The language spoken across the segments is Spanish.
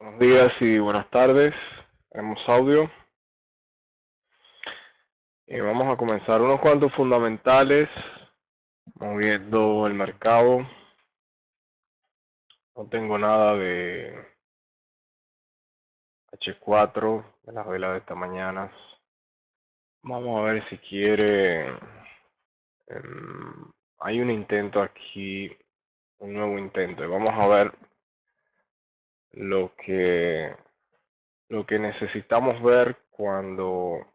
Buenos días y buenas tardes. Tenemos audio y vamos a comenzar unos cuantos fundamentales moviendo el mercado. No tengo nada de H4 de las velas de esta mañana. Vamos a ver si quiere. Hay un intento aquí, un nuevo intento. Y vamos a ver lo que necesitamos ver cuando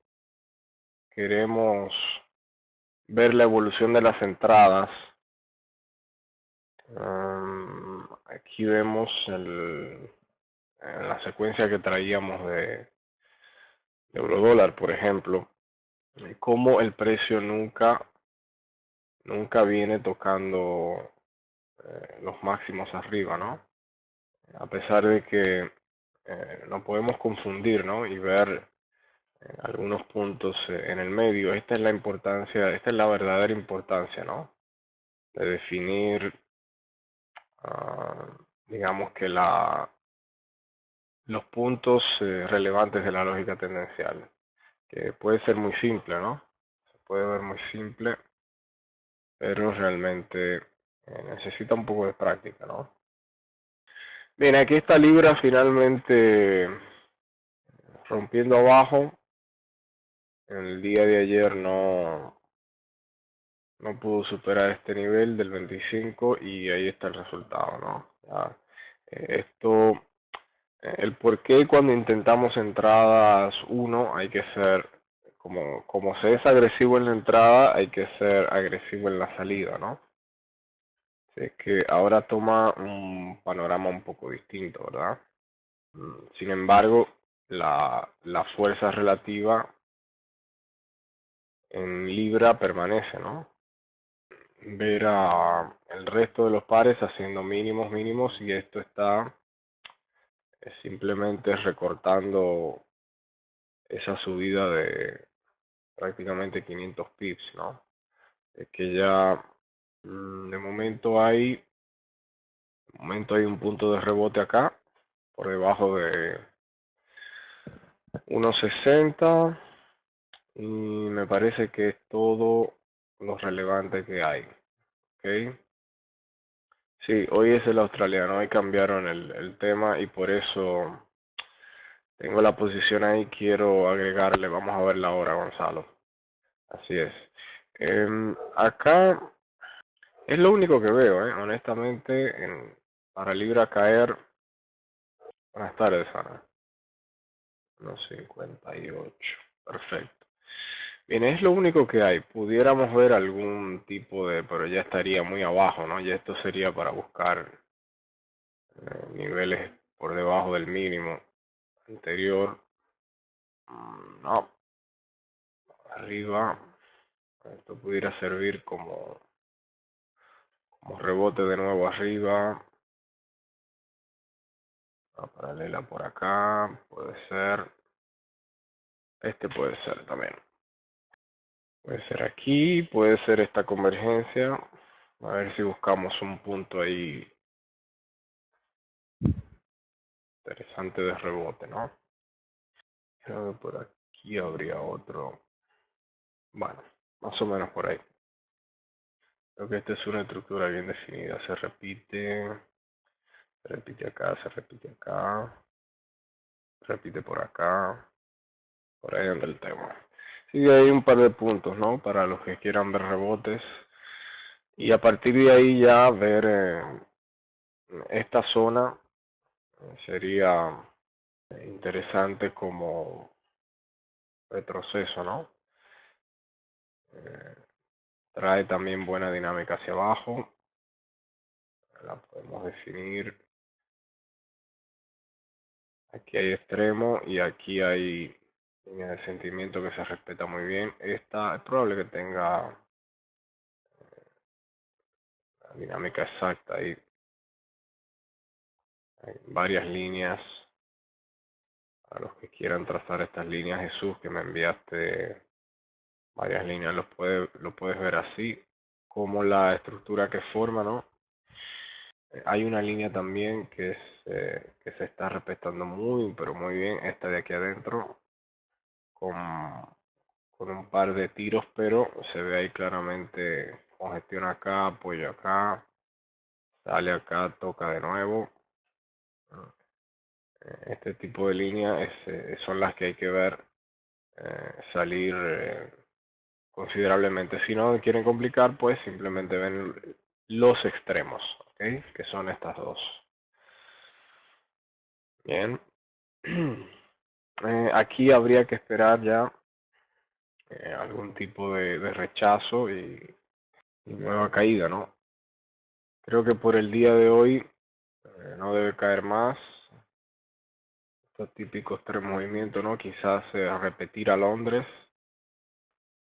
queremos ver la evolución de las entradas. Aquí vemos en la secuencia que traíamos de eurodólar, por ejemplo, cómo el precio nunca viene tocando los máximos arriba, ¿no? A pesar de que no podemos confundir, ¿no? Y ver algunos puntos en el medio. Esta es la importancia, esta es la verdadera importancia, ¿no? De definir, digamos que los puntos relevantes de la lógica tendencial, que puede ser muy simple, ¿no? Se puede ver muy simple, pero realmente necesita un poco de práctica, ¿no? Bien, aquí está Libra finalmente rompiendo abajo. El día de ayer no pudo superar este nivel del 25 y ahí está el resultado, ¿no? Ya, esto, el por qué cuando intentamos entradas 1 hay que ser, como se es agresivo en la entrada, hay que ser agresivo en la salida, ¿no? Así que ahora toma un panorama un poco distinto, ¿verdad? Sin embargo, la fuerza relativa en Libra permanece, ¿no? Ver a el resto de los pares haciendo mínimos y esto está simplemente recortando esa subida de prácticamente 500 pips, ¿no? Es que ya de momento hay un punto de rebote acá por debajo de 1.60 y me parece que es todo lo relevante que hay, ¿ok? Sí, hoy es el australiano, hoy cambiaron el tema y por eso tengo la posición ahí, quiero agregarle, vamos a verla ahora, Gonzalo. Así es. Acá es lo único que veo, honestamente, para Libra caer. Buenas tardes, Ana. 1.58. Perfecto. Bien, es lo único que hay. Pudiéramos ver algún tipo de, pero ya estaría muy abajo, ¿no? Ya esto sería para buscar niveles por debajo del mínimo anterior. No, arriba. Esto pudiera servir como rebote de nuevo arriba. La paralela por acá. Puede ser. Este puede ser también. Puede ser aquí. Puede ser esta convergencia. A ver si buscamos un punto ahí interesante de rebote, ¿no? Creo que por aquí habría otro. Bueno, más o menos por ahí. Creo que esta es una estructura bien definida. Se repite acá, se repite acá, se repite por acá, por ahí anda el tema. Sigue ahí un par de puntos, ¿no? Para los que quieran ver rebotes. Y a partir de ahí ya ver esta zona sería interesante como retroceso, ¿no? Trae también buena dinámica hacia abajo. La podemos definir. Aquí hay extremo y aquí hay línea de sentimiento que se respeta muy bien. Esta es probable que tenga la dinámica exacta ahí. Hay varias líneas. A los que quieran trazar estas líneas, Jesús, que me enviaste varias líneas, lo puedes ver así, como la estructura que forma, ¿no? Hay una línea también que es que se está respetando muy, pero muy bien, esta de aquí adentro, con un par de tiros, pero se ve ahí claramente congestión acá, apoyo acá, sale acá, toca de nuevo. Este tipo de líneas son las que hay que ver salir considerablemente. Si no quieren complicar, pues simplemente ven los extremos, ¿ok? Que son estas dos. Bien. Aquí habría que esperar ya algún tipo de rechazo y nueva caída, ¿no? Creo que por el día de hoy no debe caer más. Estos típicos tres movimientos, ¿no? Quizás repetir a Londres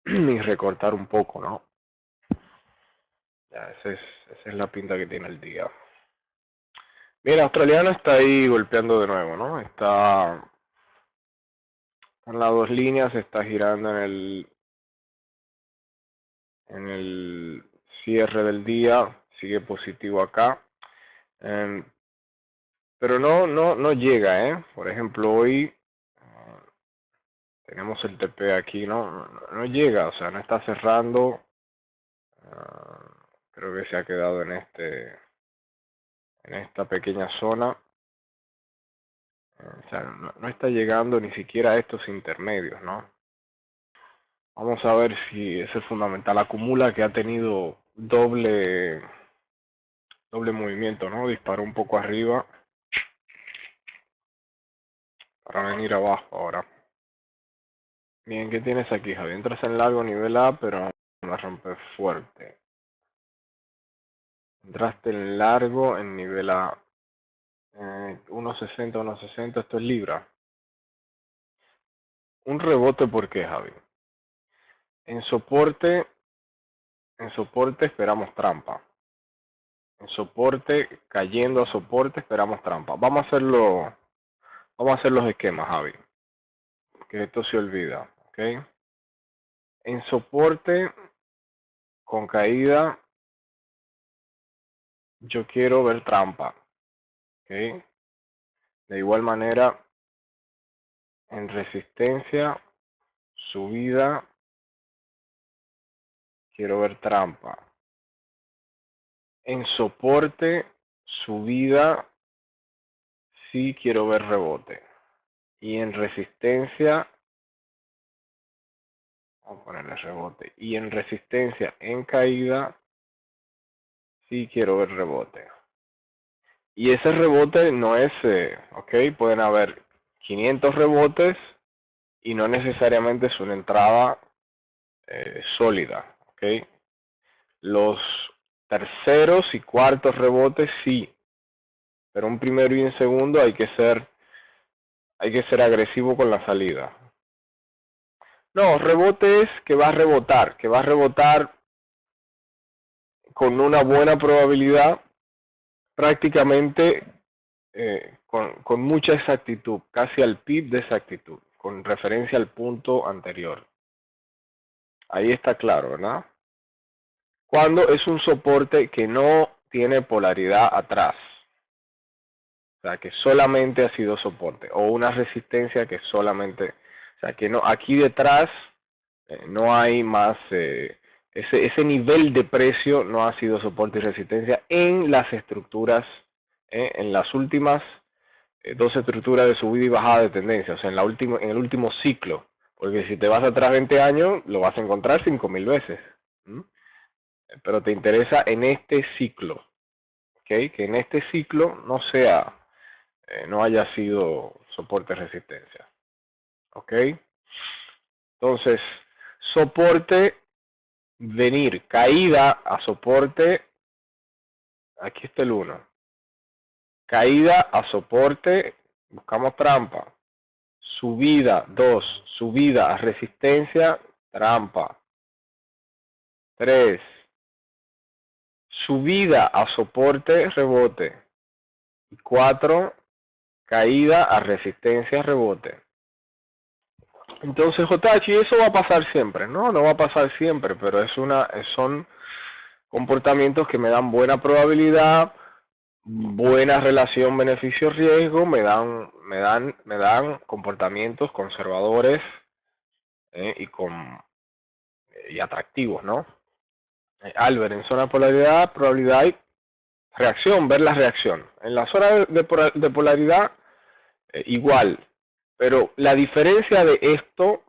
y recortar un poco, ¿no? Ya, esa es la pinta que tiene el día. Bien, australiano está ahí golpeando de nuevo, ¿no? Está en las dos líneas, está girando en el cierre del día, sigue positivo acá. Pero no llega, ¿eh? Por ejemplo, hoy tenemos el TP aquí, no llega, o sea, no está cerrando. Creo que se ha quedado en esta pequeña zona. O sea, no está llegando ni siquiera a estos intermedios, ¿no? Vamos a ver si ese fundamental acumula, que ha tenido doble movimiento, ¿no? Disparó un poco arriba para venir abajo ahora. Bien, ¿qué tienes aquí, Javi? Entras en largo nivel A, pero me rompe fuerte. Entraste en largo en nivel A. 1.60, 1.60, esto es libra. Un rebote, ¿por qué, Javi? En soporte esperamos trampa. En soporte, cayendo a soporte, esperamos trampa. Vamos a hacer los esquemas, Javi. Que esto se olvida, ¿ok? En soporte, con caída, yo quiero ver trampa, ¿ok? De igual manera, en resistencia, subida, quiero ver trampa. En soporte, subida, sí quiero ver rebote. Y en resistencia, vamos a ponerle rebote. Y en resistencia, en caída, sí quiero ver rebote. Y ese rebote no es, ok, pueden haber 500 rebotes y no necesariamente es una entrada sólida, ok. Los terceros y cuartos rebotes sí, pero un primero y un segundo hay que ser agresivo con la salida. No, rebote es que va a rebotar con una buena probabilidad, prácticamente con mucha exactitud, casi al pip de exactitud, con referencia al punto anterior. Ahí está claro, ¿verdad? Cuando es un soporte que no tiene polaridad atrás. O sea, que solamente ha sido soporte. O una resistencia que solamente... O sea, que no, aquí detrás no hay más... ese nivel de precio no ha sido soporte y resistencia en las estructuras, en las últimas dos estructuras de subida y bajada de tendencia. O sea, en el último ciclo. Porque si te vas atrás 20 años, lo vas a encontrar 5.000 veces. Pero te interesa en este ciclo. ¿Okay? Que en este ciclo no haya sido soporte resistencia. ¿Ok? Entonces, soporte, venir, caída a soporte, aquí está el 1. Caída a soporte, buscamos trampa. Subida, 2. Subida a resistencia, trampa. 3. Subida a soporte, rebote. 4. Caída a resistencia, rebote. Entonces, Jotachi, eso va a pasar siempre, ¿no? No va a pasar siempre, pero son comportamientos que me dan buena probabilidad buena relación beneficio-riesgo, me dan comportamientos conservadores y atractivos, ¿no? Albert, en zona de polaridad, probabilidad y reacción, ver la reacción. En la zona de polaridad, igual, pero la diferencia de esto,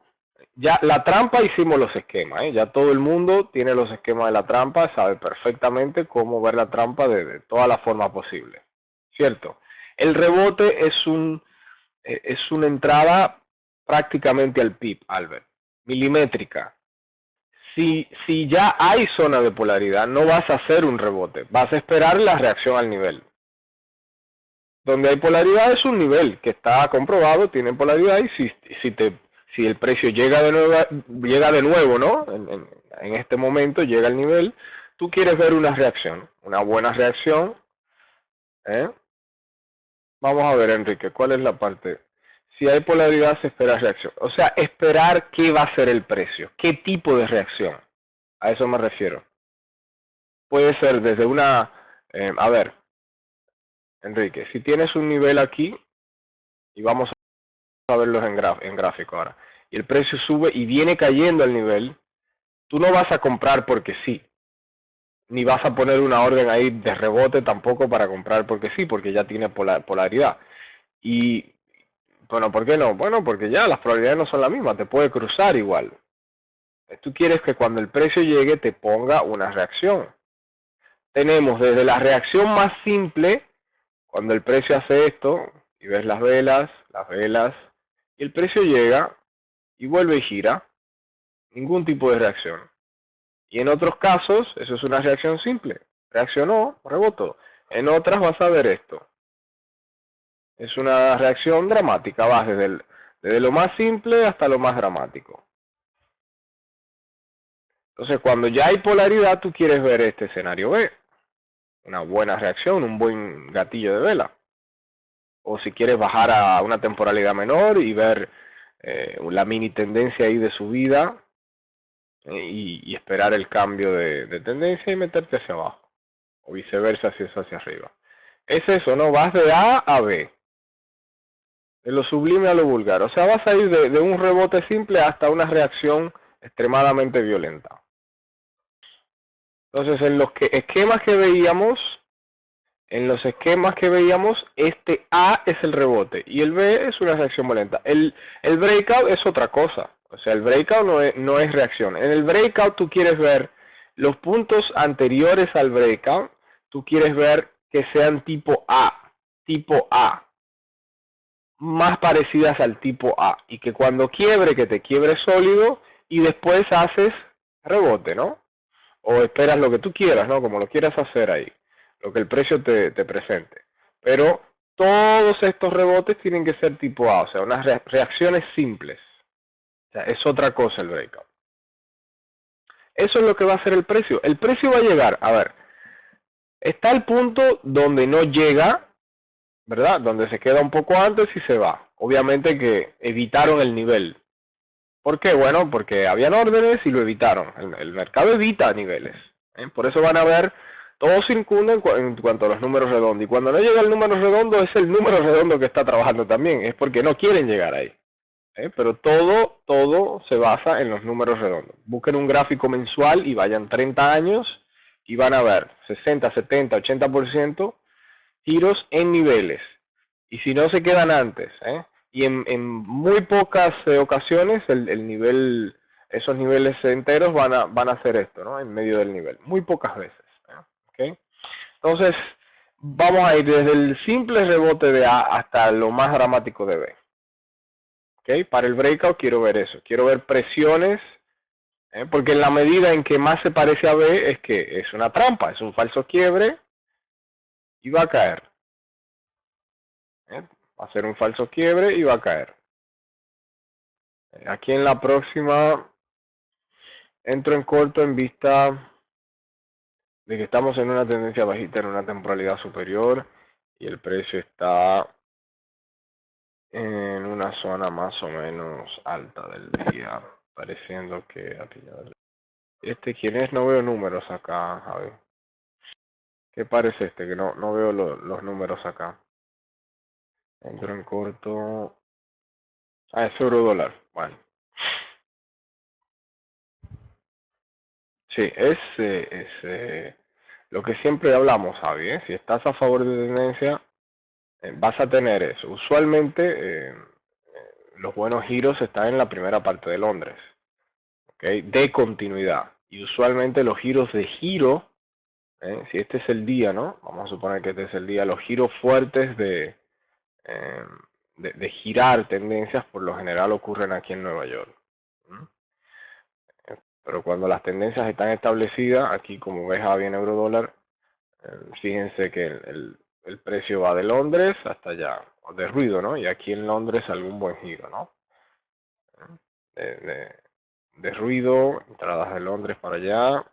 ya la trampa hicimos los esquemas, ya todo el mundo tiene los esquemas de la trampa, sabe perfectamente cómo ver la trampa de todas las formas posibles, ¿cierto? El rebote es una entrada prácticamente al PIB, Albert, milimétrica. Si ya hay zona de polaridad, no vas a hacer un rebote, vas a esperar la reacción al nivel. Donde hay polaridad es un nivel que está comprobado, tiene polaridad, y si el precio llega de nuevo, ¿no? En este momento llega al nivel, tú quieres ver una reacción, una buena reacción, ¿eh? Vamos a ver, Enrique, ¿cuál es la parte? Si hay polaridad, se espera reacción. O sea, esperar qué va a ser el precio, qué tipo de reacción. A eso me refiero. Puede ser desde una... a ver, Enrique, si tienes un nivel aquí, y vamos a verlos en gráfico ahora, y el precio sube y viene cayendo al nivel, tú no vas a comprar porque sí, ni vas a poner una orden ahí de rebote tampoco para comprar porque sí, porque ya tiene polaridad. Y, bueno, ¿por qué no? Bueno, porque ya las probabilidades no son las mismas, te puede cruzar igual. Tú quieres que cuando el precio llegue te ponga una reacción. Tenemos desde la reacción más simple, cuando el precio hace esto, y ves las velas, y el precio llega y vuelve y gira, ningún tipo de reacción. Y en otros casos, eso es una reacción simple. Reaccionó, rebotó. En otras vas a ver esto. Es una reacción dramática, vas desde lo más simple hasta lo más dramático. Entonces, cuando ya hay polaridad, tú quieres ver este escenario B. Una buena reacción, un buen gatillo de vela. O si quieres bajar a una temporalidad menor y ver la mini tendencia ahí de subida y esperar el cambio de tendencia y meterte hacia abajo. O viceversa si es hacia arriba. Es eso, ¿no? Vas de A a B. De lo sublime a lo vulgar. O sea, vas a ir de un rebote simple hasta una reacción extremadamente violenta. Entonces, en los esquemas que veíamos, este A es el rebote y el B es una reacción violenta. El breakout es otra cosa. O sea, el breakout no es reacción. En el breakout tú quieres ver los puntos anteriores al breakout, tú quieres ver que sean tipo A, más parecidas al tipo A, y que cuando quiebre, que te quiebre sólido y después haces rebote, ¿no? O esperas lo que tú quieras, ¿no? Como lo quieras hacer ahí, lo que el precio te presente. Pero todos estos rebotes tienen que ser tipo A, o sea, unas reacciones simples. O sea, es otra cosa el breakout. Eso es lo que va a hacer el precio. El precio va a llegar, a ver, está el punto donde no llega, ¿verdad? Donde se queda un poco antes y se va. Obviamente que evitaron el nivel. ¿Por qué? Bueno, porque habían órdenes y lo evitaron. El mercado evita niveles. Por eso van a ver, todo circunda en cuanto a los números redondos. Y cuando no llega el número redondo, es el número redondo que está trabajando también. Es porque no quieren llegar ahí. Pero todo se basa en los números redondos. Busquen un gráfico mensual y vayan 30 años y van a ver 60, 70, 80% giros en niveles. Y si no se quedan antes, y en muy pocas ocasiones el nivel, esos niveles enteros van a hacer esto, ¿no? En medio del nivel, muy pocas veces. ¿Okay? Entonces, vamos a ir desde el simple rebote de A hasta lo más dramático de B. ¿Okay? Para el breakout quiero ver eso, quiero ver presiones, porque en la medida en que más se parece a B es que es una trampa, es un falso quiebre y va a caer. Va a ser un falso quiebre y va a caer. Aquí en la próxima entro en corto en vista de que estamos en una tendencia bajista en una temporalidad superior y el precio está en una zona más o menos alta del día, pareciendo que aquí ¿quién es? No veo números acá, Javi. Ok, ¿Qué parece este? Que no veo los números acá. Entro en corto. Ah, es euro dólar. Bueno. Sí, es lo que siempre hablamos, Javi, ¿eh? Si estás a favor de tendencia, vas a tener eso. Usualmente los buenos giros están en la primera parte de Londres, ¿ok? De continuidad. Y usualmente los giros de giro, si este es el día, ¿no? Vamos a suponer que este es el día, los giros fuertes eh, de girar tendencias por lo general ocurren aquí en Nueva York. ¿Mm? Pero cuando las tendencias están establecidas, aquí como ves Javi en euro dólar, fíjense que el precio va de Londres hasta allá, de ruido, ¿no? Y aquí en Londres algún buen giro, ¿no? De, de, de ruido, entradas de Londres para allá,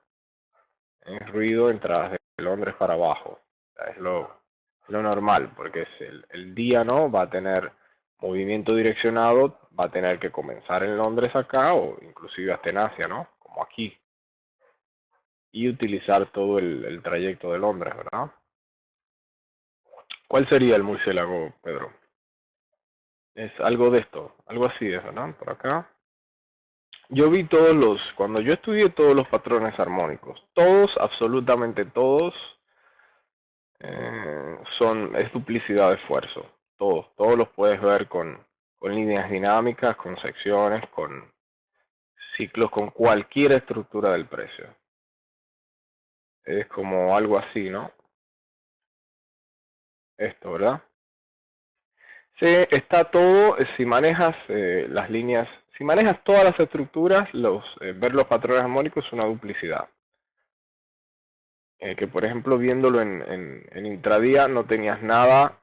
ruido, entradas de Londres para abajo. O sea, es lo normal, porque es el día, ¿no? Va a tener movimiento direccionado, va a tener que comenzar en Londres acá o inclusive hasta en Asia, ¿no? Como aquí. Y utilizar todo el trayecto de Londres, ¿verdad? ¿Cuál sería el murciélago, Pedro? Es algo de esto, algo así es, ¿verdad? Por acá. Yo vi cuando yo estudié todos los patrones armónicos, todos, absolutamente todos, es duplicidad de esfuerzo. Todos los puedes ver con líneas dinámicas, con secciones, con ciclos, con cualquier estructura del precio. Es como algo así, ¿no? Esto, ¿verdad? Sí, está todo, si manejas las líneas, si manejas todas las estructuras, ver los patrones armónicos es una duplicidad. Que por ejemplo viéndolo en intradía no tenías nada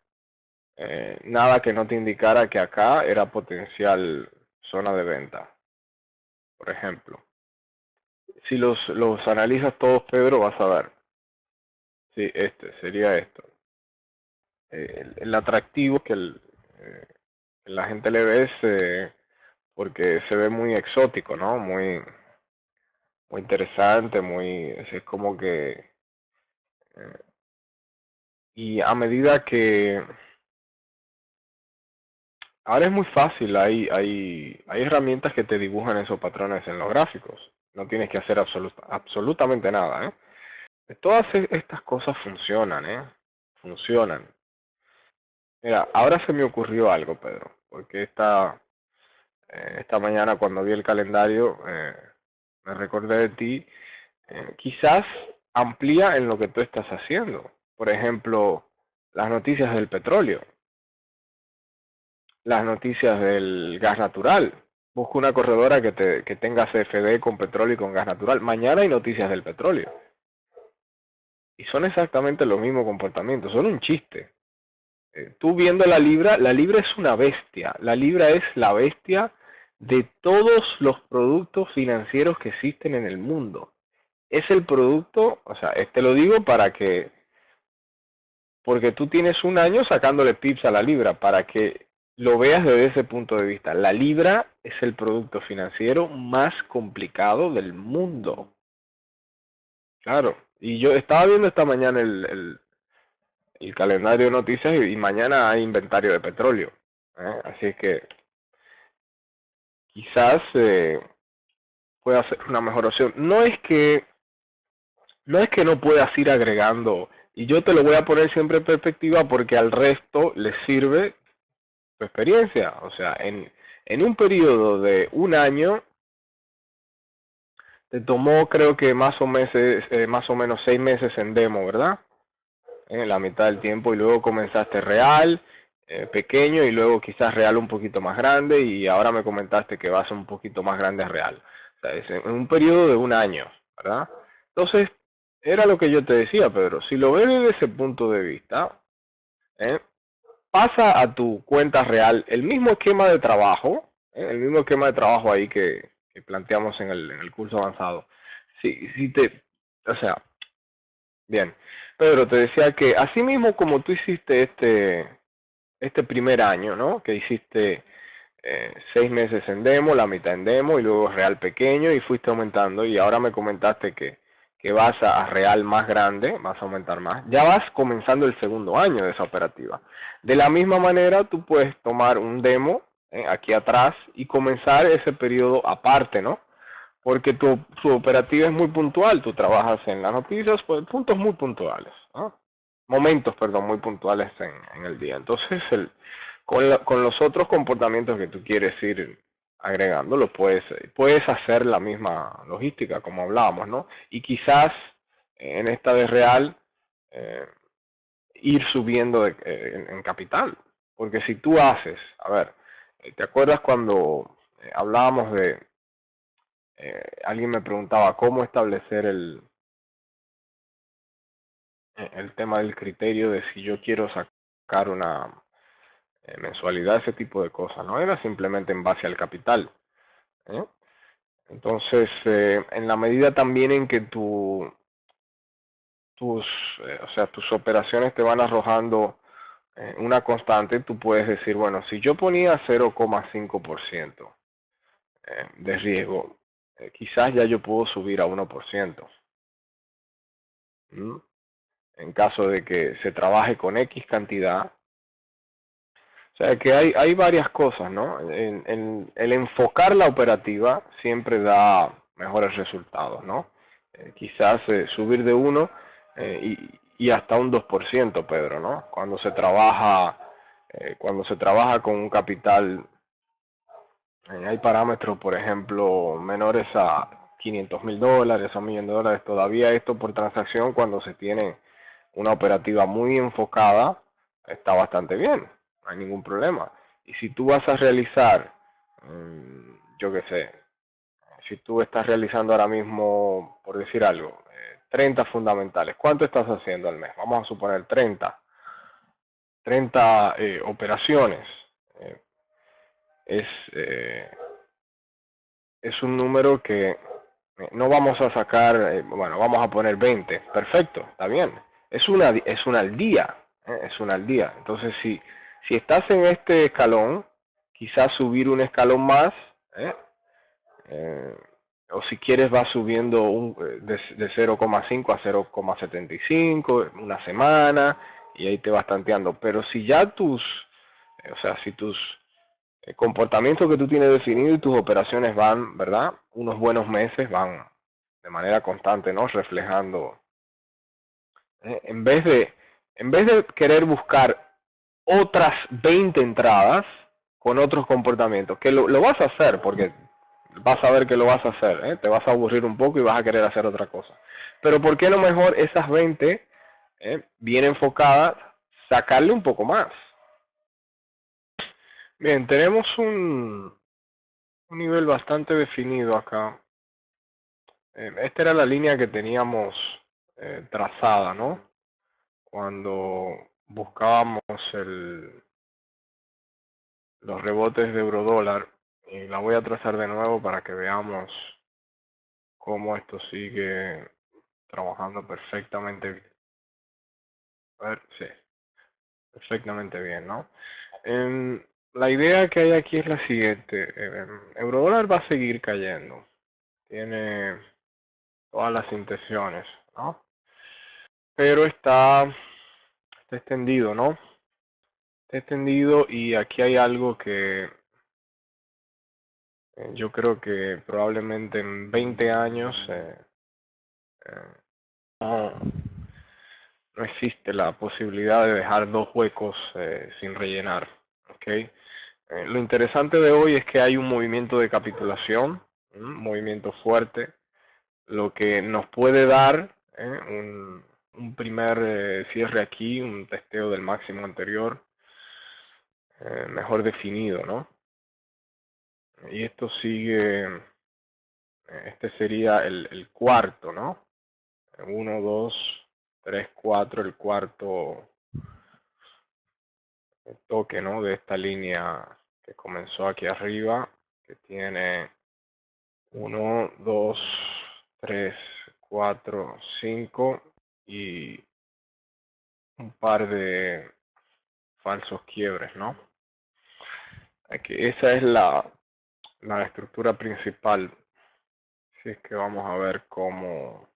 que no te indicara que acá era potencial zona de venta, por ejemplo. Si los analizas todos, Pedro, vas a ver. Sí, sería esto. El atractivo que la gente le ve es porque se ve muy exótico, ¿no? Muy interesante, es como que... y a medida que... Ahora es muy fácil, hay herramientas que te dibujan esos patrones en los gráficos. No tienes que hacer absolutamente nada, ¿eh? Todas estas cosas funcionan, ¿eh? Funcionan. Mira, ahora se me ocurrió algo, Pedro, porque esta mañana cuando vi el calendario me recordé de ti. Quizás amplía en lo que tú estás haciendo. Por ejemplo, las noticias del petróleo, las noticias del gas natural. Busca una corredora que tenga CFD con petróleo y con gas natural. Mañana hay noticias del petróleo. Y son exactamente los mismos comportamientos, son un chiste. Tú viendo la libra es una bestia. La libra es la bestia de todos los productos financieros que existen en el mundo. Es el producto, o sea, te lo digo porque tú tienes un año sacándole pips a la libra, para que lo veas desde ese punto de vista. La libra es el producto financiero más complicado del mundo. Claro, y yo estaba viendo esta mañana el calendario de noticias y mañana hay inventario de petróleo. Así que quizás pueda ser una mejor opción. No es que no puedas ir agregando, y yo te lo voy a poner siempre en perspectiva porque al resto les sirve tu experiencia. O sea, en un periodo de un año, te tomó creo que más o menos 6 meses en demo, ¿verdad? En la mitad del tiempo y luego comenzaste real, pequeño y luego quizás real un poquito más grande y ahora me comentaste que vas un poquito más grande a real. O sea, es en un periodo de un año, ¿verdad? Entonces, era lo que yo te decía, Pedro. Si lo ves desde ese punto de vista, ¿eh? Pasa a tu cuenta real el mismo esquema de trabajo, el mismo esquema de trabajo ahí que planteamos en el curso avanzado. Si o sea, bien, Pedro, te decía que así mismo como tú hiciste este primer año, ¿no? Que hiciste 6 meses en demo, la mitad en demo y luego real pequeño y fuiste aumentando y ahora me comentaste que que vas a real más grande, vas a aumentar más, ya vas comenzando el segundo año de esa operativa. De la misma manera, tú puedes tomar un demo aquí atrás y comenzar ese periodo aparte, ¿no? Porque tu operativa es muy puntual, tú trabajas en las noticias, pues puntos muy puntuales, ¿no? Momentos, perdón, muy puntuales en el día. Entonces, con los otros comportamientos que tú quieres ir agregando, puedes hacer la misma logística, como hablábamos, ¿no? Y quizás en esta de real, eh, ir subiendo en capital. Porque si tú haces, a ver, ¿te acuerdas cuando hablábamos de alguien me preguntaba cómo establecer el tema del criterio de si yo quiero sacar una mensualidad, ese tipo de cosas? No era simplemente en base al capital, ¿eh? Entonces, en la medida también en que o sea, tus operaciones te van arrojando una constante, tú puedes decir, bueno, si yo ponía 0,5% de riesgo, quizás ya yo puedo subir a 1%. ¿Mm? En caso de que se trabaje con X cantidad. O sea que hay varias cosas, ¿no? El enfocar la operativa siempre da mejores resultados, ¿no? Quizás subir de uno y hasta un 2%, Pedro, ¿no? Cuando se trabaja con un capital, hay parámetros, por ejemplo, menores a $500,000, a $1,000,000, todavía esto por transacción cuando se tiene una operativa muy enfocada, está bastante bien, no hay ningún problema. Y si tú vas a realizar, yo qué sé, si tú estás realizando ahora mismo, por decir algo, 30 fundamentales, ¿cuánto estás haciendo al mes? Vamos a suponer 30 operaciones. Eh, es, eh, es un número que no vamos a sacar, bueno, vamos a poner 20, perfecto, está bien. Es una al día, es una al día. Entonces, si estás en este escalón, quizás subir un escalón más, ¿eh? Eh, o si quieres vas subiendo de 0,5 a 0,75 una semana y ahí te vas tanteando. Pero si ya o sea, si tus comportamientos que tú tienes definido y tus operaciones van, ¿verdad? Unos buenos meses van de manera constante, ¿no? Reflejando. ¿Eh? En vez de querer buscar otras 20 entradas con otros comportamientos, que lo vas a hacer porque vas a ver que lo vas a hacer, ¿eh? Te vas a aburrir un poco y vas a querer hacer otra cosa. Pero ¿por qué no mejor esas 20 bien enfocadas, sacarle un poco más? Bien, tenemos un nivel bastante definido acá. Esta era la línea que teníamos trazada, ¿no? Cuando buscábamos los rebotes de eurodólar. Y la voy a trazar de nuevo para que veamos cómo esto sigue trabajando perfectamente bien. A ver, sí, perfectamente bien, ¿no? La idea que hay aquí es la siguiente. Eurodólar va a seguir cayendo. Tiene todas las intenciones, ¿no? Pero está extendido, ¿no? Está extendido y aquí hay algo que yo creo que probablemente en 20 años no, no existe la posibilidad de dejar dos huecos sin rellenar, ¿ok? Lo interesante de hoy es que hay un movimiento de capitulación, un movimiento fuerte, lo que nos puede dar un primer cierre aquí, un testeo del máximo anterior mejor definido, ¿no? Y esto sigue, este sería el cuarto, ¿no? 1, 2, 3, 4, el cuarto toque, ¿no? De esta línea que comenzó aquí arriba, que tiene 1, 2, 3, 4, 5 y un par de falsos quiebres, ¿no? Aquí, esa es la estructura principal. Si es que vamos a ver cómo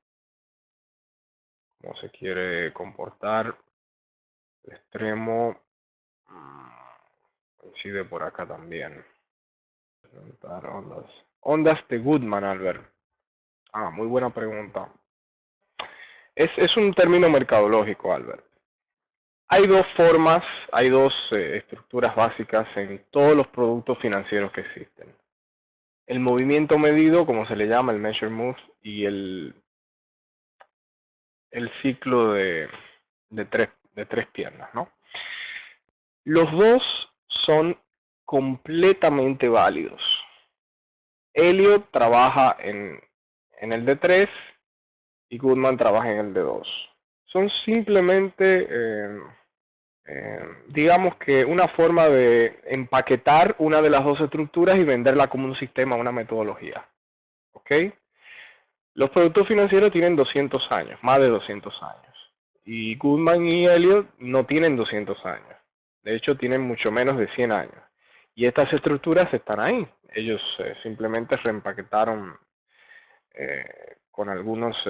cómo se quiere comportar. El extremo coincide por acá también. Ondas. Ondas de Goodman, Albert. Muy buena pregunta. Es un término mercadológico, Albert. Hay dos formas, hay dos estructuras básicas en todos los productos financieros que existen. El movimiento medido, como se le llama, el measure move, y el ciclo de tres piernas, ¿no? Los dos son completamente válidos. Elliot trabaja en el de 3 y Goodman trabaja en el de 2. Son simplemente, digamos que una forma de empaquetar una de las dos estructuras y venderla como un sistema, una metodología. ¿Ok? Los productos financieros tienen 200 años, más de 200 años. Y Goodman y Elliot no tienen 200 años. De hecho, tienen mucho menos de 100 años. Y estas estructuras están ahí. Ellos simplemente reempaquetaron con algunos,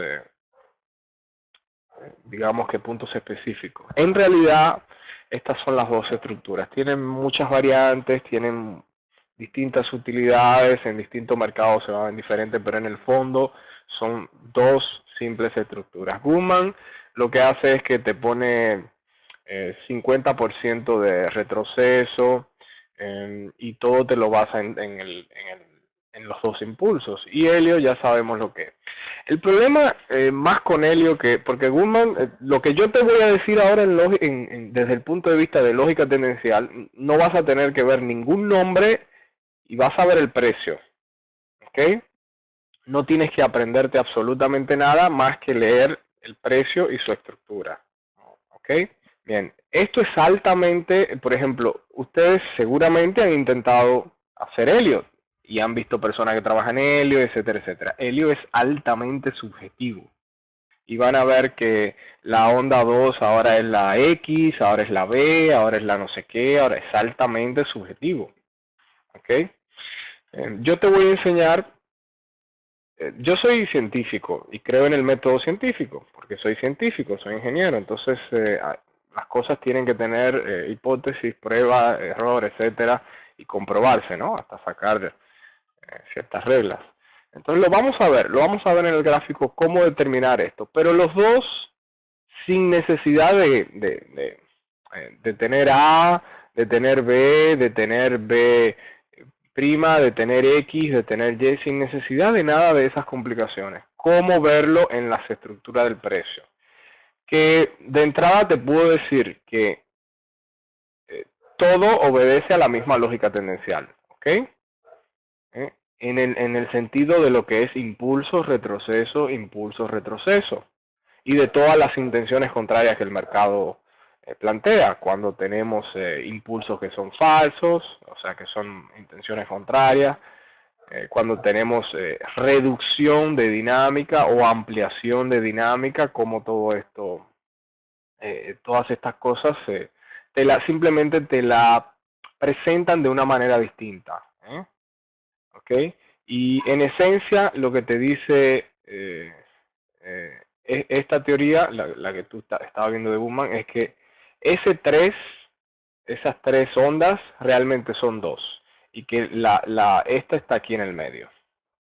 digamos que puntos específicos. En realidad, estas son las dos estructuras. Tienen muchas variantes, tienen distintas utilidades, en distintos mercados se van diferentes, pero en el fondo son dos simples estructuras. Goodman lo que hace es que te pone 50% de retroceso y todo te lo basa en los dos impulsos. Y Helio ya sabemos lo que es. El problema más con Helio, porque Goodman, lo que yo te voy a decir ahora desde el punto de vista de lógica tendencial, no vas a tener que ver ningún nombre y vas a ver el precio. ¿Ok? No tienes que aprenderte absolutamente nada más que leer el precio y su estructura. ¿Ok? Bien, esto es altamente, por ejemplo, ustedes seguramente han intentado hacer Helio y han visto personas que trabajan en Helio, etcétera, etcétera. Helio es altamente subjetivo y van a ver que la onda 2 ahora es la X, ahora es la B, ahora es la no sé qué, ahora es altamente subjetivo. ¿Ok? Yo te voy a enseñar, yo soy científico y creo en el método científico, porque soy científico, soy ingeniero, entonces las cosas tienen que tener hipótesis, pruebas, error, etcétera, y comprobarse, ¿no? Hasta sacar ciertas reglas. Entonces lo vamos a ver en el gráfico cómo determinar esto, pero los dos sin necesidad de tener A, de tener B, de tener B prima, de tener X, de tener Y, sin necesidad de nada de esas complicaciones. ¿Cómo verlo en las estructuras del precio? Que de entrada te puedo decir que todo obedece a la misma lógica tendencial, ¿ok? En el sentido de lo que es impulso, retroceso, impulso, retroceso. Y de todas las intenciones contrarias que el mercado plantea, cuando tenemos impulsos que son falsos, o sea que son intenciones contrarias, cuando tenemos reducción de dinámica o ampliación de dinámica, como todo esto, todas estas cosas simplemente te la presentan de una manera distinta. ¿Ok? Y en esencia lo que te dice esta teoría, la que tú estabas viendo de Goodman, es que esas tres ondas realmente son dos y que esta está aquí en el medio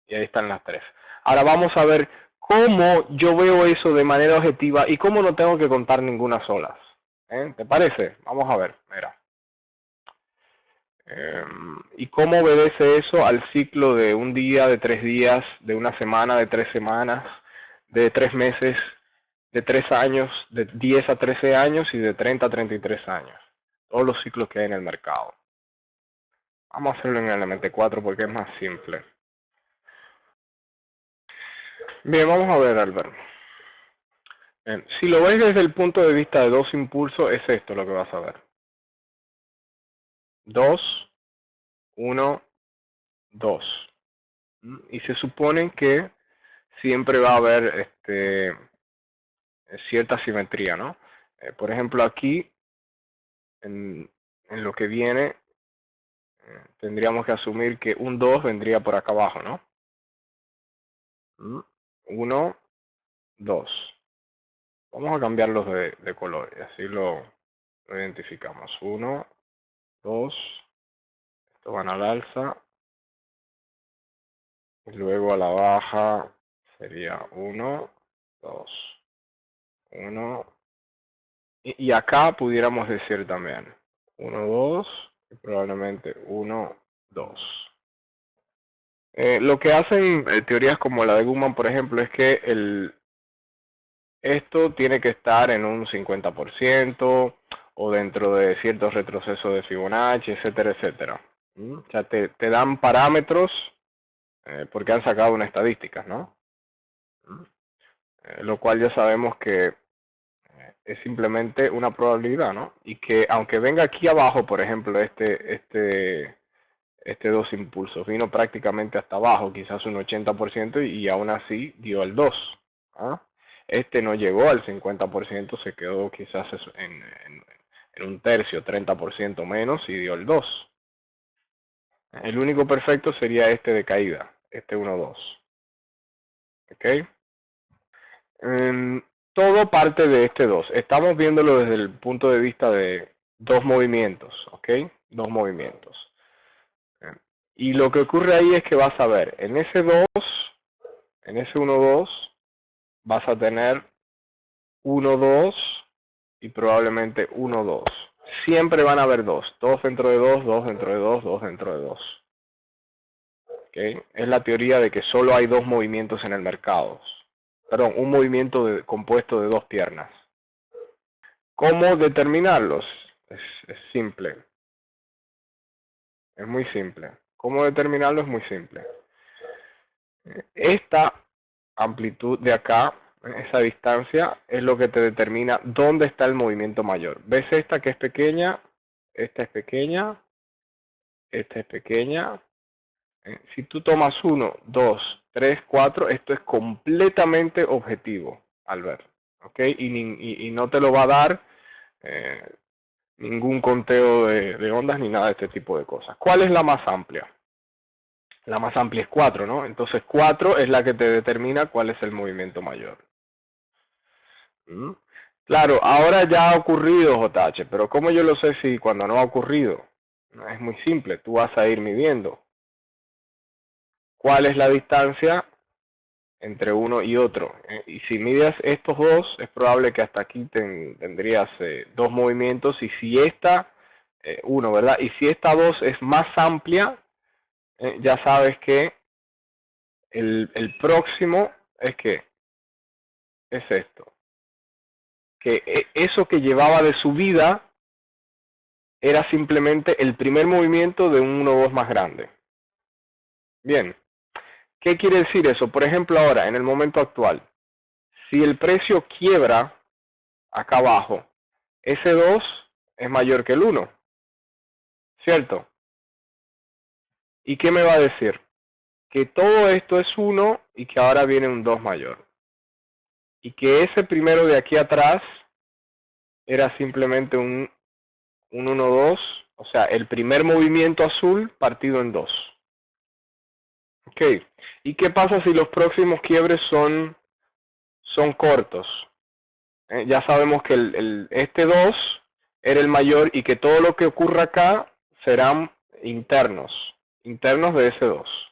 y ahí están las tres. Ahora vamos a ver cómo yo veo eso de manera objetiva y cómo no tengo que contar ninguna sola. ¿Te parece? Vamos a ver, mira. ¿Y cómo obedece eso al ciclo de un día, de 3 días, de una semana, de 3 semanas, de 3 meses, de 3 años, de 10 a 13 años y de 30 a 33 años? Todos los ciclos que hay en el mercado. Vamos a hacerlo en el MT4 porque es más simple. Bien, vamos a ver, Albert. Bien, si lo ves desde el punto de vista de dos impulsos, es esto lo que vas a ver. 2, 1, 2. Y se supone que siempre va a haber cierta simetría, ¿no? Por ejemplo, aquí, en lo que viene, tendríamos que asumir que un 2 vendría por acá abajo, ¿no? 1, 2. Vamos a cambiarlos de color y así lo identificamos. 1, 2, estos van al alza. Y luego a la baja sería 1, 2, 1. Y acá pudiéramos decir también 1, 2, y probablemente 1, 2. Lo que hacen teorías como la de Gutmann, por ejemplo, es que esto tiene que estar en un 50% o dentro de ciertos retrocesos de Fibonacci, etcétera, etcétera. O sea, te dan parámetros porque han sacado unas estadísticas, ¿no? Lo cual ya sabemos que es simplemente una probabilidad, ¿no? Y que aunque venga aquí abajo, por ejemplo, este 2 impulsos, vino prácticamente hasta abajo, quizás un 80%, y aún así dio el 2. ¿Ah? Este no llegó al 50%, se quedó quizás en un tercio, 30% menos, y dio el 2. El único perfecto sería este de caída, este 1-2. ¿Ok? Todo parte de este 2. Estamos viéndolo desde el punto de vista de dos movimientos, ¿ok? Dos movimientos. Y lo que ocurre ahí es que vas a ver, en ese 2, en ese 1-2, vas a tener 1-2 y probablemente 1-2. Siempre van a haber 2. 2 dentro de 2, 2 dentro de 2, 2 dentro de 2. ¿Okay? Es la teoría de que solo hay dos movimientos en el mercado. Perdón, un movimiento compuesto de dos piernas. ¿Cómo determinarlos? Es simple. Es muy simple. ¿Cómo determinarlo? Es muy simple. Esta amplitud de acá, esa distancia, es lo que te determina dónde está el movimiento mayor. ¿Ves esta que es pequeña? Esta es pequeña. Esta es pequeña. Si tú tomas 1, 2, 3, 4, esto es completamente objetivo al ver. ¿Ok? Y no te lo va a dar ningún conteo de ondas ni nada de este tipo de cosas. ¿Cuál es la más amplia? La más amplia es 4, ¿no? Entonces 4 es la que te determina cuál es el movimiento mayor. Claro, ahora ya ha ocurrido JH, pero ¿cómo yo lo sé si cuando no ha ocurrido? Es muy simple, tú vas a ir midiendo. ¿Cuál es la distancia entre uno y otro? Y si mides estos dos, es probable que hasta aquí tendrías dos movimientos, y si esta, uno, ¿verdad? Y si esta 2 es más amplia, ya sabes que el próximo es que es esto. Que eso que llevaba de subida era simplemente el primer movimiento de un 1-2 más grande. Bien, ¿qué quiere decir eso? Por ejemplo, ahora, en el momento actual, si el precio quiebra acá abajo, ese 2 es mayor que el 1, ¿cierto? ¿Y qué me va a decir? Que todo esto es 1 y que ahora viene un 2 mayor. Y que ese primero de aquí atrás era simplemente un 1-2, o sea, el primer movimiento azul partido en 2. Ok, ¿y qué pasa si los próximos quiebres son cortos? Ya sabemos que este 2 era el mayor y que todo lo que ocurra acá serán internos de ese 2.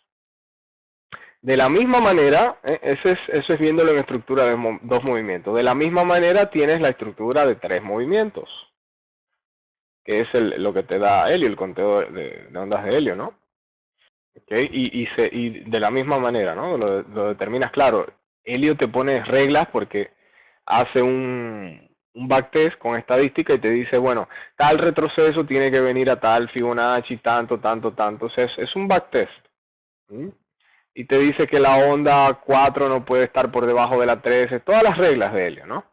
De la misma manera, eso es viéndolo en estructura de dos movimientos. De la misma manera tienes la estructura de tres movimientos, que es lo que te da Helio, el conteo de ondas de Helio, ¿no? Okay, y de la misma manera, ¿no? Lo determinas, claro. Helio te pone reglas porque hace un backtest con estadística y te dice, bueno, tal retroceso tiene que venir a tal Fibonacci, tanto, tanto, tanto. O sea, es un backtest. Y te dice que la onda 4 no puede estar por debajo de la 13, todas las reglas de Helio, ¿no?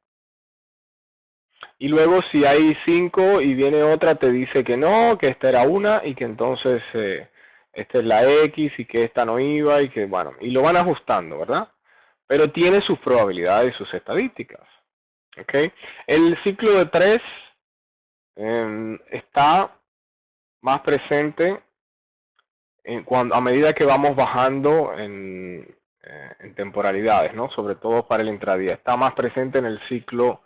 Y luego si hay 5 y viene otra, te dice que no, que esta era una y que entonces esta es la X y que esta no iba y que, bueno, y lo van ajustando, ¿verdad? Pero tiene sus probabilidades y sus estadísticas. ¿Ok? El ciclo de 3 está más presente a medida que vamos bajando en temporalidades, ¿no? Sobre todo para el intradía. Está más presente en el ciclo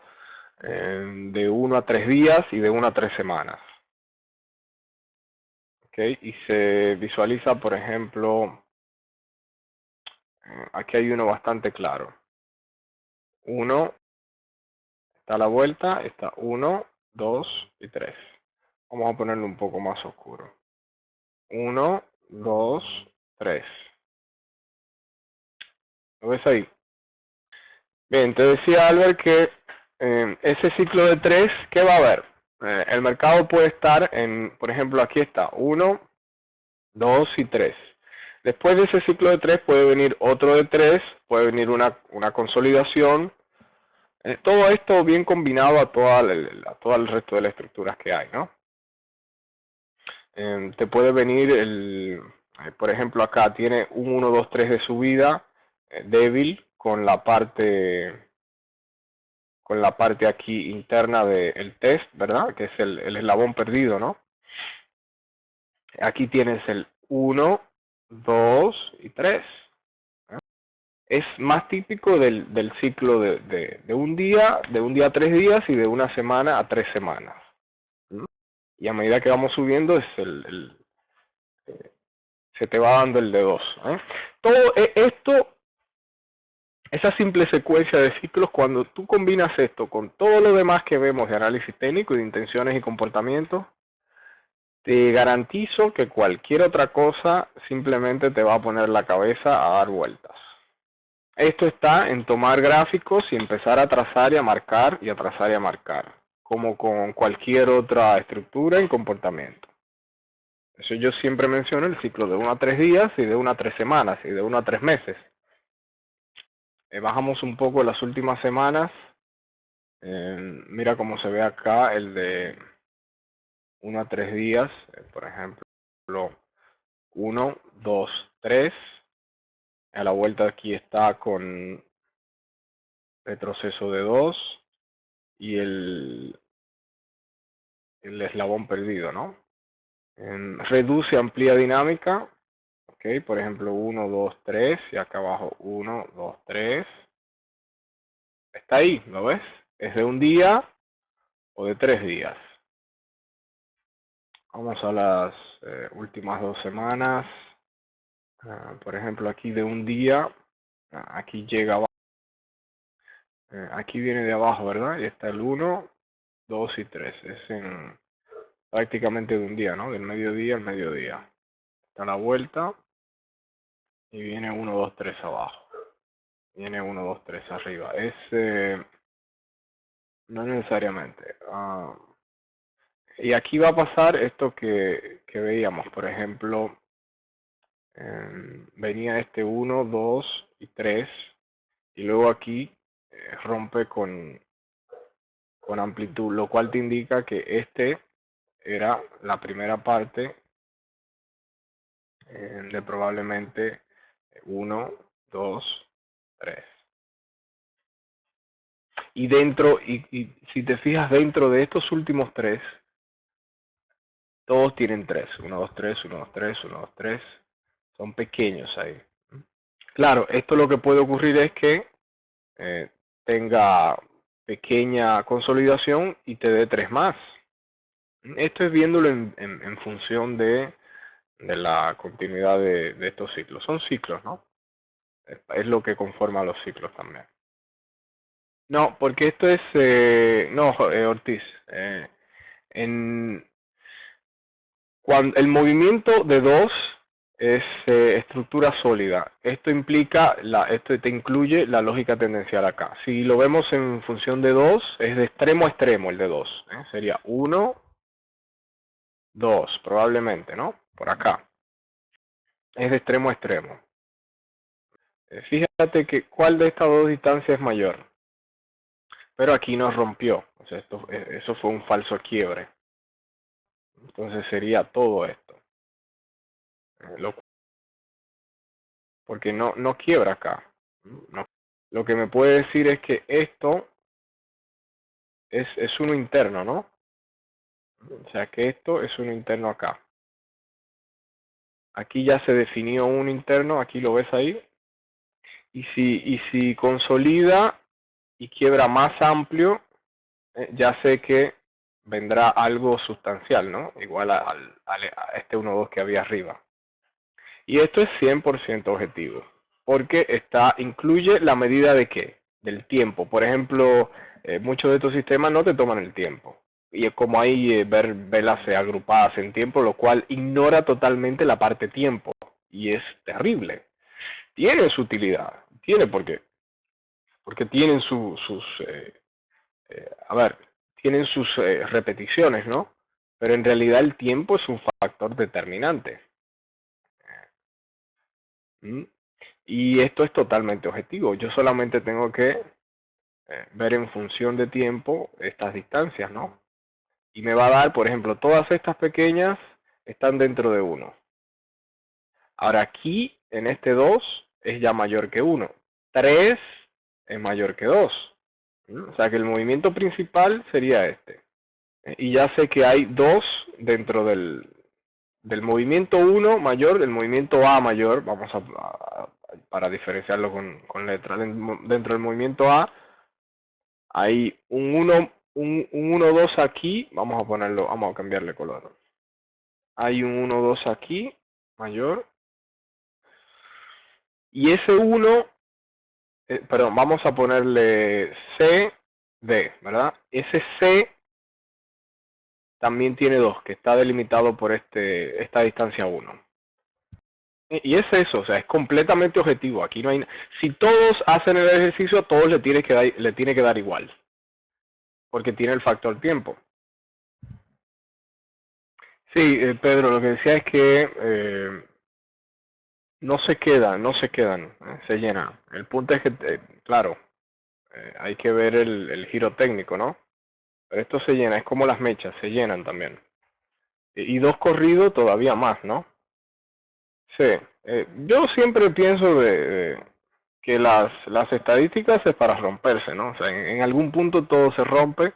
de 1 a 3 días y de 1 a 3 semanas. ¿Okay? Y se visualiza, por ejemplo, aquí hay uno bastante claro. 1, está a la vuelta, está 1, 2 y 3. Vamos a ponerlo un poco más oscuro. 1, 2, 3. ¿Lo ves ahí? Bien, te decía Albert que ese ciclo de 3, ¿qué va a haber? El mercado puede estar en, por ejemplo, aquí está, 1, 2 y 3. Después de ese ciclo de 3 puede venir otro de 3, puede venir una consolidación. Todo esto bien combinado a todo el resto de las estructuras que hay, ¿no? Te puede venir por ejemplo, acá tiene un 1, 2, 3 de subida débil con la parte aquí interna del test, ¿verdad? Que es el eslabón perdido, ¿no? Aquí tienes el 1, 2 y 3. Es más típico del ciclo de un día a 3 días y de una semana a 3 semanas. Y a medida que vamos subiendo se te va dando el de 2. Todo esto, esa simple secuencia de ciclos, cuando tú combinas esto con todo lo demás que vemos de análisis técnico y de intenciones y comportamientos, te garantizo que cualquier otra cosa simplemente te va a poner la cabeza a dar vueltas. Esto está en tomar gráficos y empezar a trazar y a marcar y a trazar y a marcar, como con cualquier otra estructura en comportamiento. Eso yo siempre menciono el ciclo de 1 a 3 días y de 1 a 3 semanas y de 1 a 3 meses. Bajamos un poco las últimas semanas. Mira cómo se ve acá el de 1 a 3 días, por ejemplo, 1, 2, 3. A la vuelta aquí está con retroceso de 2 y el eslabón perdido, ¿no? Reduce, amplía dinámica. Ok, por ejemplo, 1, 2, 3 y acá abajo 1, 2, 3. Está ahí, ¿lo ves? Es de un día o de 3 días. Vamos a las últimas 2 semanas. Por ejemplo, aquí de un día, aquí llega abajo. Aquí viene de abajo, ¿verdad? Y está el 1, 2 y 3. Es en prácticamente de un día, ¿no? Del mediodía al mediodía. Está la vuelta y viene 1, 2, 3 abajo. Viene 1, 2, 3 arriba. No necesariamente. Y aquí va a pasar esto que veíamos. Por ejemplo, venía este 1, 2 y 3. Y luego aquí rompe con amplitud, lo cual te indica que este era la primera parte de probablemente 1, 2, 3. Y dentro, y si te fijas dentro de estos últimos 3, todos tienen 3. 1, 2, 3, 1, 2, 3, 1, 2, 3. Son pequeños ahí. Claro, esto lo que puede ocurrir es que tenga pequeña consolidación y te dé 3 más. Esto es viéndolo en función de la continuidad de estos ciclos. Son ciclos, ¿no? Es lo que conforma los ciclos también. No, porque esto es... no, Ortiz. Cuando el movimiento de 2 es estructura sólida. Esto implica, esto te incluye la lógica tendencial acá. Si lo vemos en función de 2, es de extremo a extremo el de 2. Sería 1, 2, probablemente, ¿no? Por acá. Es de extremo a extremo. Fíjate que cuál de estas dos distancias es mayor. Pero aquí nos rompió. O sea, eso fue un falso quiebre. Entonces sería todo esto. Porque no quiebra acá. No. Lo que me puede decir es que esto es uno interno, ¿no? O sea que esto es uno interno acá. Aquí ya se definió un interno, aquí lo ves ahí. Y si consolida y quiebra más amplio, ya sé que vendrá algo sustancial, ¿no? Igual a este 1,2 que había arriba. Y esto es 100% objetivo, porque incluye la medida de ¿qué? Del tiempo. Por ejemplo, muchos de estos sistemas no te toman el tiempo. Y es como ahí ver velas agrupadas en tiempo, lo cual ignora totalmente la parte tiempo. Y es terrible. Tiene su utilidad. Tiene por qué. Porque tienen a ver, tienen sus repeticiones, ¿no? Pero en realidad el tiempo es un factor determinante. ¿Mm? Y esto es totalmente objetivo. Yo solamente tengo que ver en función de tiempo estas distancias, ¿no? Y me va a dar, por ejemplo, todas estas pequeñas están dentro de 1. Ahora aquí, en este 2, es ya mayor que 1. 3 es mayor que 2. O sea que el movimiento principal sería este. Y ya sé que hay 2 dentro del movimiento 1 mayor, del movimiento A mayor, para diferenciarlo con letras. Dentro del movimiento A hay un 1,2 aquí, vamos a cambiarle color. Hay un 1,2 aquí, mayor. Y ese 1, perdón, vamos a ponerle C, D, ¿verdad? Ese C también tiene 2, que está delimitado por esta distancia 1. Y es eso, o sea, es completamente objetivo. Aquí no hay. Si todos hacen el ejercicio, a todos le tiene que dar igual. Porque tiene el factor tiempo. Sí, Pedro, lo que decía es que no se quedan, se llenan. El punto es que, claro, hay que ver el giro técnico, ¿no? Pero esto se llena, es como las mechas, se llenan también. Y 2 corridos todavía más, ¿no? Sí, yo siempre pienso que las estadísticas es para romperse, ¿no? O sea, en algún punto todo se rompe,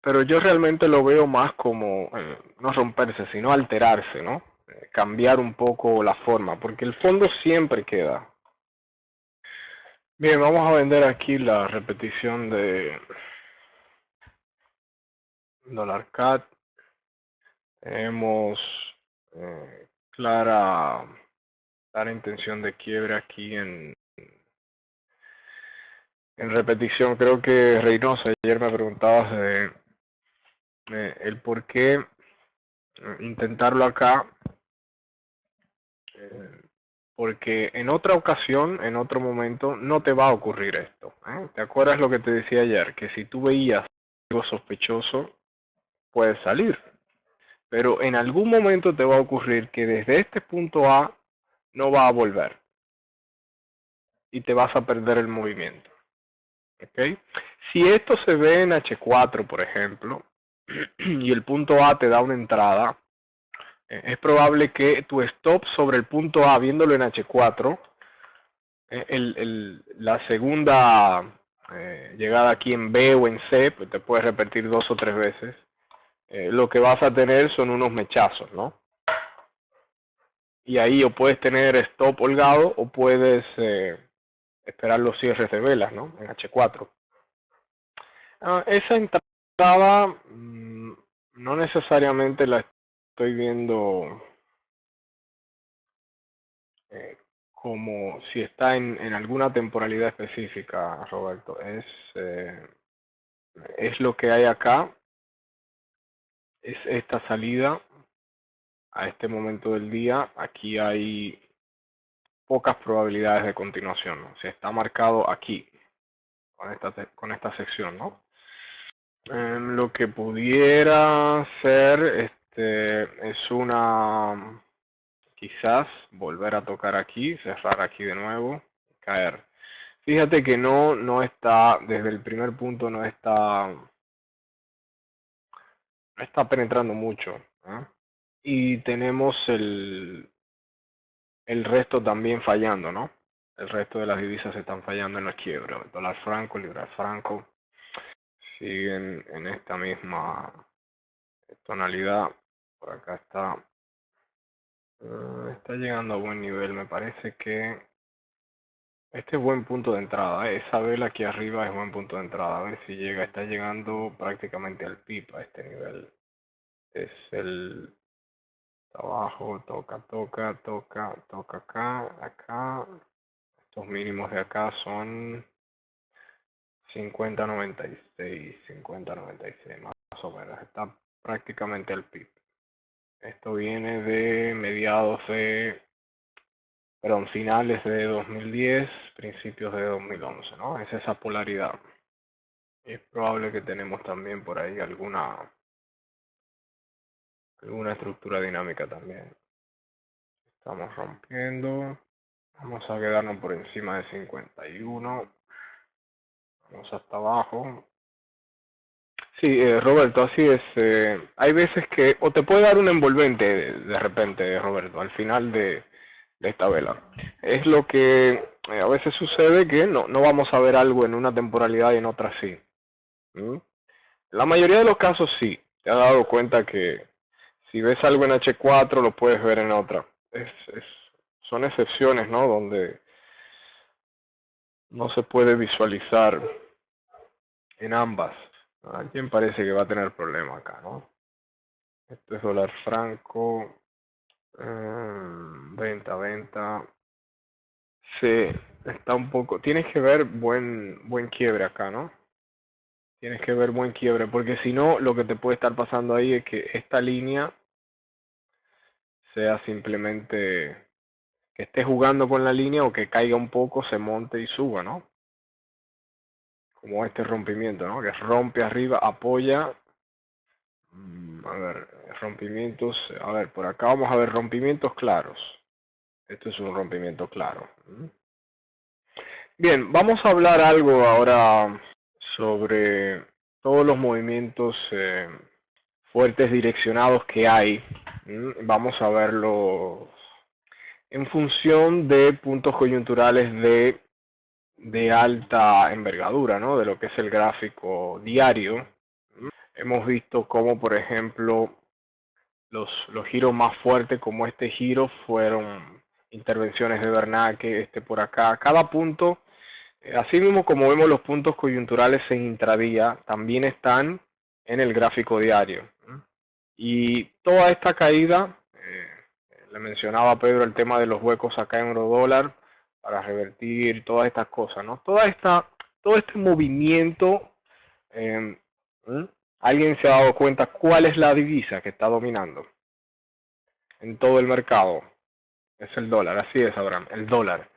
pero yo realmente lo veo más como no romperse, sino alterarse, ¿no? Cambiar un poco la forma, porque el fondo siempre queda. Bien, vamos a vender aquí la repetición de dólar CAD. Tenemos clara intención de quiebre aquí en repetición. Creo que Reynoso ayer me preguntabas de el por qué intentarlo acá, porque en otra ocasión, en otro momento, no te va a ocurrir esto. ¿Te acuerdas lo que te decía ayer? Que si tú veías algo sospechoso, puedes salir. Pero en algún momento te va a ocurrir que desde este punto A no va a volver y te vas a perder el movimiento. ¿Okay? Si esto se ve en H4, por ejemplo, y el punto A te da una entrada, es probable que tu stop sobre el punto A, viéndolo en H4, la segunda llegada aquí en B o en C, pues te puedes repetir 2 o 3 veces, lo que vas a tener son unos mechazos, ¿no? Y ahí o puedes tener stop holgado o puedes esperar los cierres de velas, ¿no? En H4. Esa entrada no necesariamente la estoy viendo como si está en alguna temporalidad específica, Roberto. Es lo que hay acá, es esta salida a este momento del día. Aquí hay pocas probabilidades de continuación, ¿no? Se está marcado aquí, con esta sección, ¿no? Lo que pudiera ser es quizás volver a tocar aquí, cerrar aquí de nuevo, caer. Fíjate que no está, desde el primer punto no está penetrando mucho. Y tenemos el resto también fallando, ¿no? El resto de las divisas están fallando en la quiebra. El dólar franco, el libra franco siguen en esta misma tonalidad. Por acá está llegando a buen nivel. Me parece que Este es buen punto de entrada, esa vela aquí arriba es buen punto de entrada. A ver si llega, está llegando prácticamente al PIB a este nivel. Es el abajo, toca acá. Estos mínimos de acá son 50.96, 50.96 más o menos. Está prácticamente al PIB. Esto viene de finales de 2010, principios de 2011, ¿no? Es esa polaridad. Y es probable que tenemos también por ahí alguna estructura dinámica también. Estamos rompiendo. Vamos a quedarnos por encima de 51. Vamos hasta abajo. Sí, Roberto, así es. Hay veces que, o te puede dar un envolvente de repente, Roberto, al final de esta vela. Es lo que a veces sucede que no vamos a ver algo en una temporalidad y en otra sí. ¿Mm? La mayoría de los casos sí. Te has dado cuenta que si ves algo en H4 lo puedes ver en otra. Son excepciones, ¿no? Donde no se puede visualizar en ambas. Alguien parece que va a tener problema acá, ¿no? Esto es dólar franco. Venta. Sí, está un poco. Tienes que ver buen quiebre acá, ¿no? Tienes que ver buen quiebre, porque si no, lo que te puede estar pasando ahí es que esta línea sea simplemente que esté jugando con la línea o que caiga un poco, se monte y suba, ¿no? Como este rompimiento, ¿no? Que rompe arriba, apoya. A ver, rompimientos. A ver, por acá vamos a ver rompimientos claros. Esto es un rompimiento claro. Bien, vamos a hablar algo ahora sobre todos los movimientos fuertes direccionados que hay. Vamos a verlos en función de puntos coyunturales de alta envergadura, ¿no? De lo que es el gráfico diario. Hemos visto cómo, por ejemplo, los giros más fuertes como este giro fueron intervenciones de Bernanke, por acá. Cada punto, así mismo como vemos los puntos coyunturales en intradía, también están en el gráfico diario. Y toda esta caída, le mencionaba a Pedro el tema de los huecos acá en eurodólar para revertir todas estas cosas, ¿no? Todo este movimiento, eh, ¿alguien se ha dado cuenta cuál es la divisa que está dominando en todo el mercado? Es el dólar, así es, Abraham, el dólar.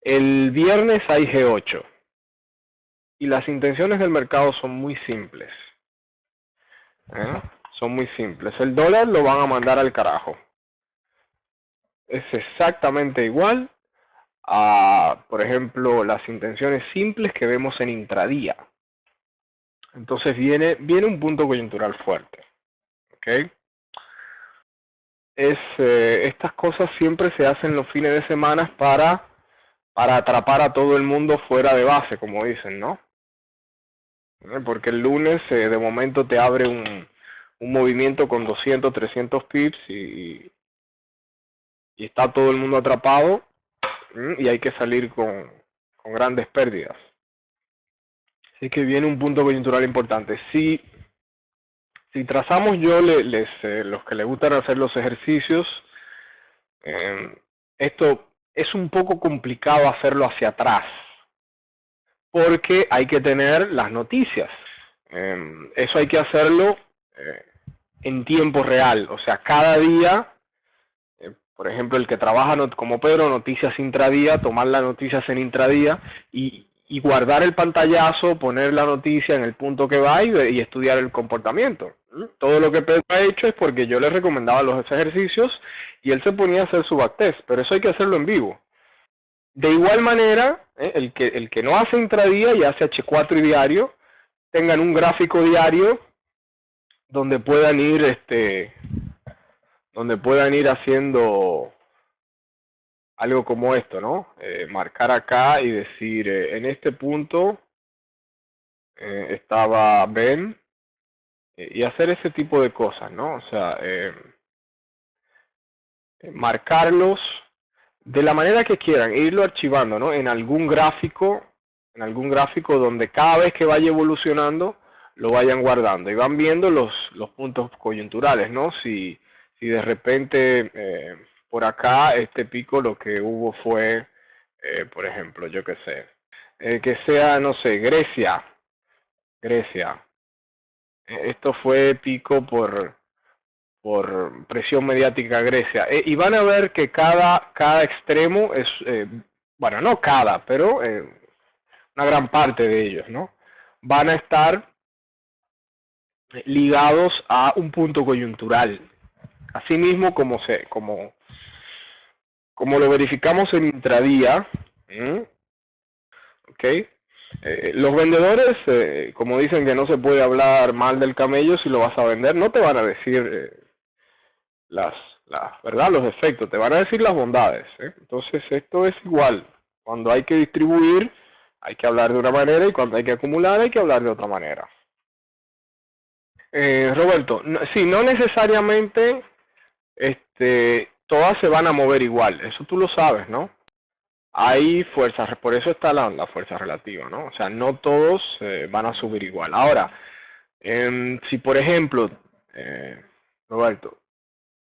El viernes hay G8 y las intenciones del mercado son muy simples. Son muy simples. El dólar lo van a mandar al carajo. Es exactamente igual a, por ejemplo, las intenciones simples que vemos en intradía. Entonces viene un punto coyuntural fuerte. ¿Ok? Estas cosas siempre se hacen los fines de semana para atrapar a todo el mundo fuera de base, como dicen, ¿no? Porque el lunes de momento te abre un movimiento con 200, 300 pips y está todo el mundo atrapado y hay que salir con grandes pérdidas. Así que viene un punto coyuntural importante. Si trazamos los que les gustan hacer los ejercicios, esto es un poco complicado hacerlo hacia atrás, porque hay que tener las noticias. Eso hay que hacerlo en tiempo real, o sea, cada día, por ejemplo, el que trabaja como Pedro, noticias intradía, tomar las noticias en intradía y guardar el pantallazo, poner la noticia en el punto que va y estudiar el comportamiento. Todo lo que Pedro ha hecho es porque yo le recomendaba los ejercicios y él se ponía a hacer su backtest, pero eso hay que hacerlo en vivo. De igual manera, el que no hace intradía y hace H4 y diario, tengan un gráfico diario donde puedan ir haciendo algo como esto, ¿no? Marcar acá y decir, en este punto estaba Ben, y hacer ese tipo de cosas, ¿no? O sea, marcarlos, de la manera que quieran, irlo archivando, ¿no? En algún gráfico donde cada vez que vaya evolucionando lo vayan guardando y van viendo los puntos coyunturales, ¿no? Si de repente por acá este pico lo que hubo fue, por ejemplo, yo qué sé, que sea, no sé, Grecia. Esto fue pico por presión mediática a Grecia. Y van a ver que cada extremo es, bueno, no cada, pero una gran parte de ellos, ¿no? Van a estar ligados a un punto coyuntural. Asimismo, como lo verificamos en intradía, ¿ok? Los vendedores, como dicen que no se puede hablar mal del camello si lo vas a vender, no te van a decir las, ¿verdad? Los defectos, te van a decir las bondades. Entonces esto es igual. Cuando hay que distribuir, hay que hablar de una manera y cuando hay que acumular, hay que hablar de otra manera. Roberto, sí, no necesariamente todas se van a mover igual, eso tú lo sabes, ¿no? Hay fuerzas, por eso está la fuerza relativa, ¿no? O sea, no todos van a subir igual. Ahora, si por ejemplo, Roberto,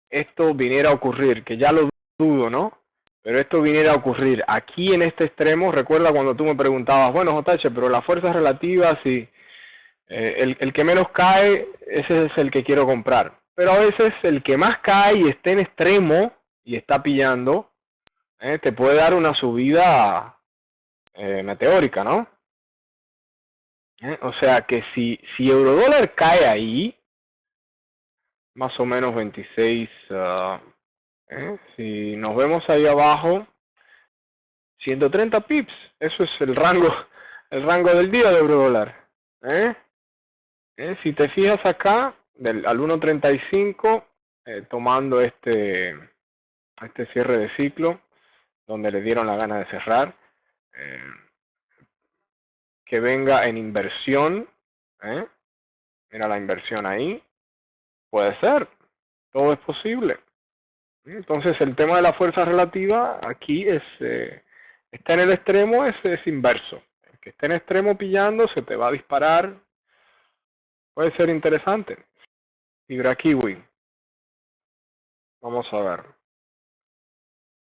esto viniera a ocurrir, que ya lo dudo, ¿no? Pero esto viniera a ocurrir aquí en este extremo, recuerda cuando tú me preguntabas, bueno, JH, pero las fuerzas relativas, si el que menos cae, ese es el que quiero comprar. Pero a veces el que más cae y esté en extremo y está pillando, te puede dar una subida meteórica, ¿no? O sea que si eurodólar cae ahí, más o menos 26, si nos vemos ahí abajo, 130 pips, eso es el rango del día de eurodólar. Si te fijas acá, al 1.35, tomando este cierre de ciclo, donde le dieron la gana de cerrar, que venga en inversión, mira la inversión ahí, puede ser, todo es posible. Entonces el tema de la fuerza relativa aquí está en el extremo, es inverso. El que esté en extremo pillando se te va a disparar, puede ser interesante. Fibra kiwi, vamos a ver.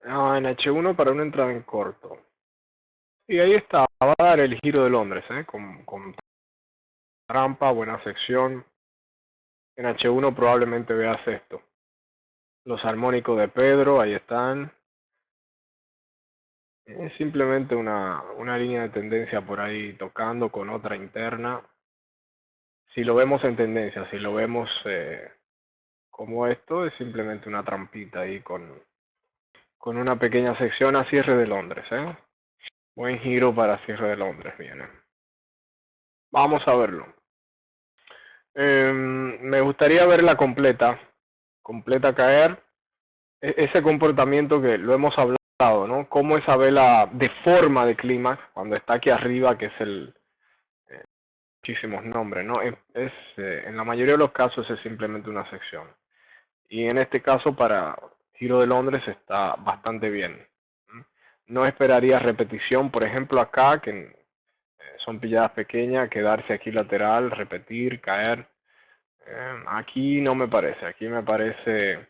En H1 para una entrada en corto. Y ahí está, va a dar el giro de Londres, con trampa, buena sección. En H1 probablemente veas esto. Los armónicos de Pedro, ahí están. Es simplemente una línea de tendencia por ahí tocando con otra interna. Si lo vemos en tendencia, si lo vemos como esto, es simplemente una trampita ahí con una pequeña sección a cierre de Londres. Buen giro para cierre de Londres viene. Vamos a verlo. Me gustaría verla completa caer. Ese comportamiento que lo hemos hablado, ¿no? Cómo esa vela deforma de clímax cuando está aquí arriba, que es muchísimos nombres, ¿no? En la mayoría de los casos es simplemente una sección. Y en este caso para giro de Londres está bastante bien. No esperaría repetición, por ejemplo acá, que son pilladas pequeñas, quedarse aquí lateral, repetir, caer. Aquí no me parece, aquí me parece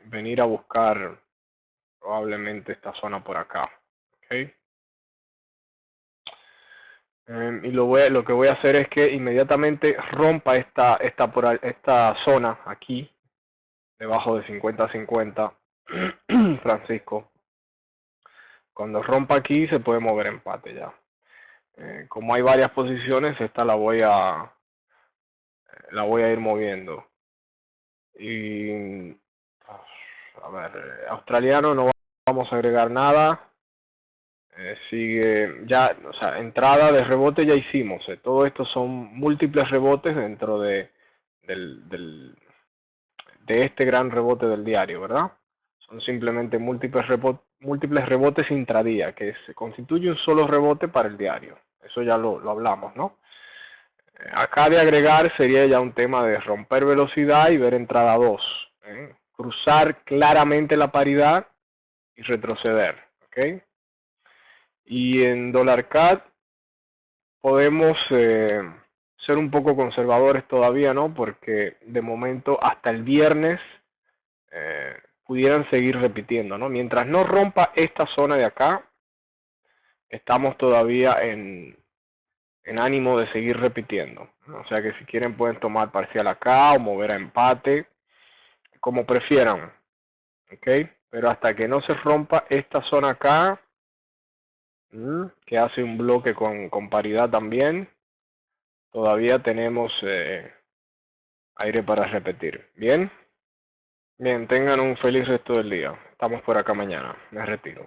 venir a buscar probablemente esta zona por acá. ¿Okay? Y lo que voy a hacer es que inmediatamente rompa esta zona aquí, debajo de 50-50, Francisco. Cuando rompa aquí se puede mover empate ya. Como hay varias posiciones, esta la voy a ir moviendo. Y a ver, australiano no vamos a agregar nada. Sigue ya, o sea, entrada de rebote ya hicimos. Todo esto son múltiples rebotes dentro de este gran rebote del diario, ¿verdad? Son simplemente múltiples rebotes intradía, que se constituye un solo rebote para el diario. Eso ya lo hablamos, ¿no? Acá de agregar sería ya un tema de romper velocidad y ver entrada 2. Cruzar claramente la paridad y retroceder, ¿ok? Y en dólar CAD podemos ser un poco conservadores todavía, ¿no? Porque de momento hasta el viernes pudieran seguir repitiendo, ¿no? Mientras no rompa esta zona de acá, estamos todavía en ánimo de seguir repitiendo, ¿no? O sea que si quieren pueden tomar parcial acá o mover a empate, como prefieran, ¿ok? Pero hasta que no se rompa esta zona acá, que hace un bloque con paridad también, todavía tenemos aire para repetir. ¿Bien? Bien, tengan un feliz resto del día. Estamos por acá mañana. Me retiro.